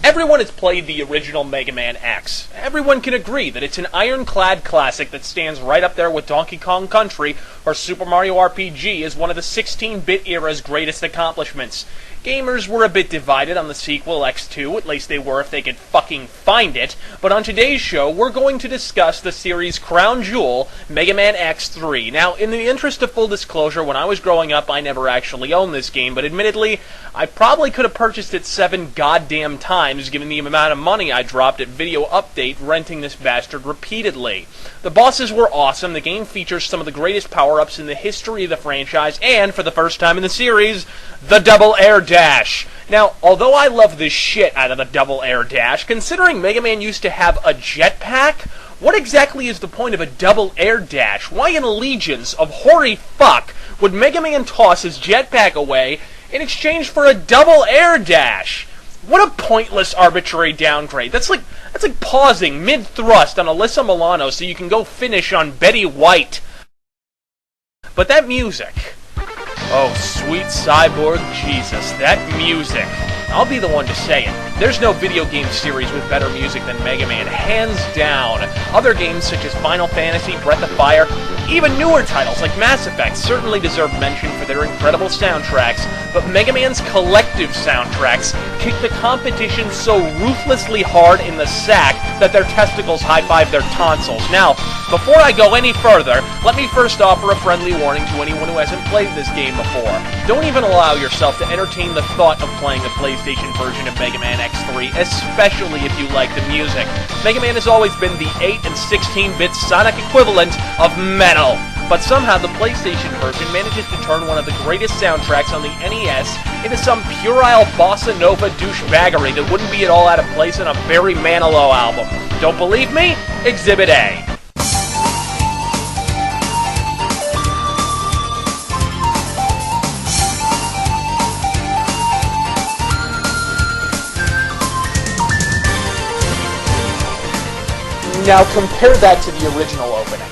Everyone has played the original Mega Man X. Everyone can agree that it's an ironclad classic that stands right up there with Donkey Kong Country or Super Mario RPG as one of the 16-bit era's greatest accomplishments. Gamers were a bit divided on the sequel X2, at least they were if they could fucking find it, but on today's show we're going to discuss the series' crown jewel, Mega Man X3. Now, in the interest of full disclosure, when I was growing up I never actually owned this game, but admittedly, I probably could have purchased it 7 goddamn times given the amount of money I dropped at Video Update renting this bastard repeatedly. The bosses were awesome, the game features some of the greatest power-ups in the history of the franchise, and, for the first time in the series, the double air dash. Now, although I love the shit out of the double air dash, considering Mega Man used to have a jetpack, what exactly is the point of a double air dash? Why in allegiance of hoary fuck would Mega Man toss his jetpack away in exchange for a double air dash? What a pointless, arbitrary downgrade. That's like pausing mid-thrust on Alyssa Milano so you can go finish on Betty White. But that music... oh, sweet cyborg Jesus, that music. I'll be the one to say it. There's no video game series with better music than Mega Man, hands down. Other games such as Final Fantasy, Breath of Fire, even newer titles like Mass Effect certainly deserve mention for their incredible soundtracks, but Mega Man's collective soundtracks kick the competition so ruthlessly hard in the sack that their testicles high-five their tonsils. Now, before I go any further, let me first offer a friendly warning to anyone who hasn't played this game before. Don't even allow yourself to entertain the thought of playing the PlayStation version of Mega Man X3, especially if you like the music. Mega Man has always been the 8 and 16-bit sonic equivalent of metal, but somehow the PlayStation version manages to turn one of the greatest soundtracks on the NES into some puerile bossa nova douchebaggery that wouldn't be at all out of place on a Barry Manilow album. Don't believe me? Exhibit A. Now compare that to the original opening.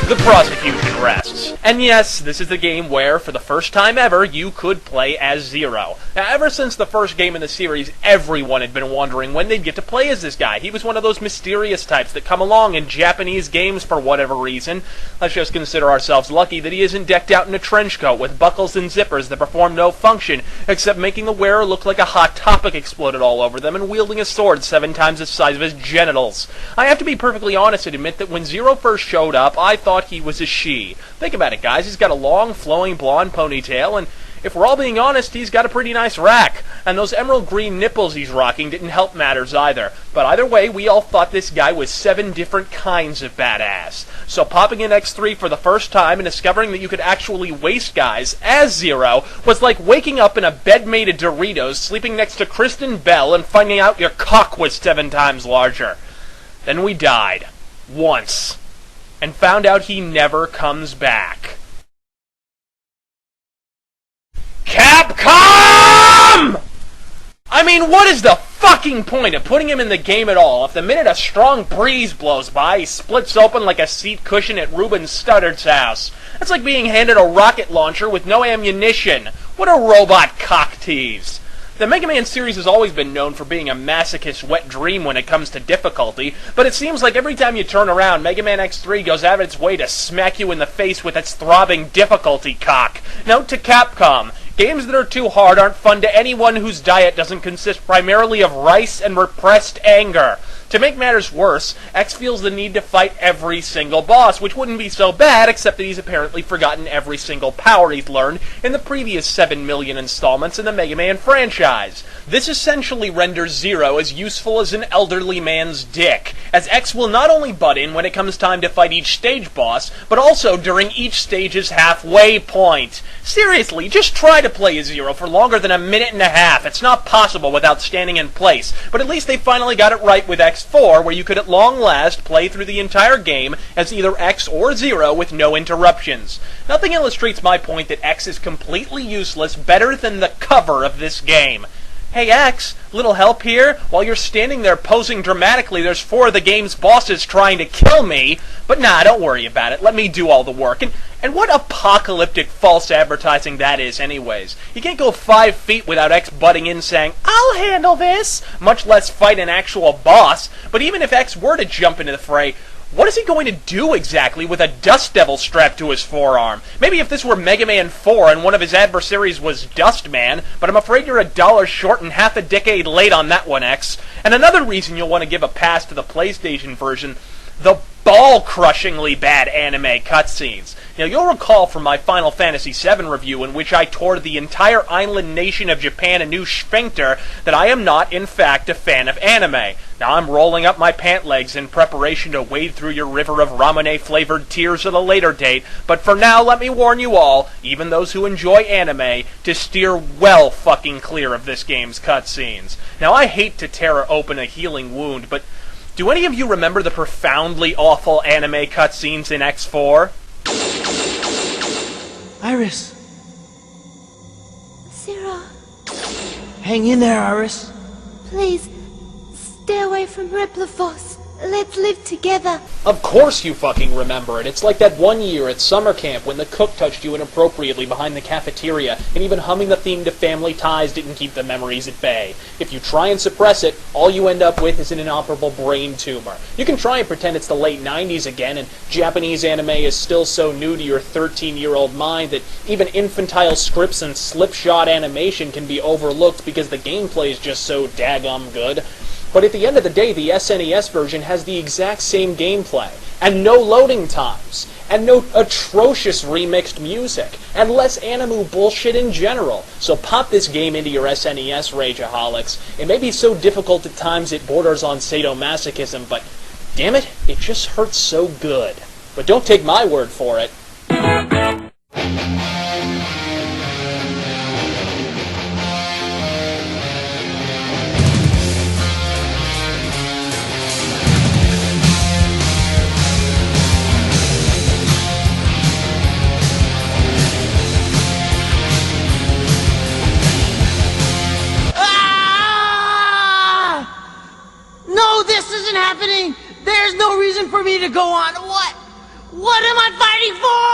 The prosecution rests. And yes, this is the game where, for the first time ever, you could play as Zero. Now, ever since the first game in the series, everyone had been wondering when they'd get to play as this guy. He was one of those mysterious types that come along in Japanese games for whatever reason. Let's just consider ourselves lucky that he isn't decked out in a trench coat with buckles and zippers that perform no function, except making the wearer look like a Hot Topic exploded all over them and wielding a sword 7 times the size of his genitals. I have to be perfectly honest and admit that when Zero first showed up, I thought he was a she. Think about it, guys. He's got a long, flowing blonde ponytail, and if we're all being honest, he's got a pretty nice rack. And those emerald green nipples he's rocking didn't help matters either. But either way, we all thought this guy was 7 different kinds of badass. So popping in X3 for the first time and discovering that you could actually waste guys as Zero was like waking up in a bed made of Doritos, sleeping next to Kristen Bell, and finding out your cock was 7 times larger. Then we died. Once. And found out he never comes back. Capcom! I mean, what is the fucking point of putting him in the game at all if the minute a strong breeze blows by, he splits open like a seat cushion at Ruben Studdard's house? That's like being handed a rocket launcher with no ammunition. What a robot cock tease. The Mega Man series has always been known for being a masochist's wet dream when it comes to difficulty, but it seems like every time you turn around, Mega Man X3 goes out of its way to smack you in the face with its throbbing difficulty cock. Note to Capcom, games that are too hard aren't fun to anyone whose diet doesn't consist primarily of rice and repressed anger. To make matters worse, X feels the need to fight every single boss, which wouldn't be so bad except that he's apparently forgotten every single power he's learned in the previous 7 million installments in the Mega Man franchise. This essentially renders Zero as useful as an elderly man's dick, as X will not only butt in when it comes time to fight each stage boss, but also during each stage's halfway point. Seriously, just try to play as Zero for longer than a minute and a half. It's not possible without standing in place, but at least they finally got it right with X4, where you could at long last play through the entire game as either X or Zero with no interruptions. Nothing illustrates my point that X is completely useless better than the cover of this game. Hey X, little help here? While you're standing there posing dramatically, there's 4 of the game's bosses trying to kill me. But nah, don't worry about it. Let me do all the work. And what apocalyptic false advertising that is anyways. You can't go 5 feet without X butting in saying, "I'll handle this," much less fight an actual boss. But even if X were to jump into the fray, what is he going to do exactly with a Dust Devil strapped to his forearm? Maybe if this were Mega Man 4 and one of his adversaries was Dust Man, but I'm afraid you're $1 short and half a decade late on that one, X. And another reason you'll want to give a pass to the PlayStation version, the ball-crushingly bad anime cutscenes. Now, you'll recall from my Final Fantasy VII review in which I tore the entire island nation of Japan a new sphincter that I am not, in fact, a fan of anime. Now, I'm rolling up my pant legs in preparation to wade through your river of ramune-flavored tears at a later date, but for now, let me warn you all, even those who enjoy anime, to steer well fucking clear of this game's cutscenes. Now, I hate to tear open a healing wound, but do any of you remember the profoundly awful anime cutscenes in X4? Iris! Zero, Hang in there, Iris! please, stay away from Replifos. Let's live together. Of course you fucking remember it. It's like that one year at summer camp when the cook touched you inappropriately behind the cafeteria, and even humming the theme to Family Ties didn't keep the memories at bay. If you try and suppress it, all you end up with is an inoperable brain tumor. You can try and pretend it's the late 90s again, and Japanese anime is still so new to your 13-year-old mind that even infantile scripts and slipshod animation can be overlooked because the gameplay is just so daggum good. But at the end of the day, the SNES version has the exact same gameplay, and no loading times, and no atrocious remixed music, and less animu bullshit in general. So pop this game into your SNES, Rageaholics. It may be so difficult at times it borders on sadomasochism, but damn it, it just hurts so good. But don't take my word for it. Happening! There's no reason for me to go on. What am I fighting for?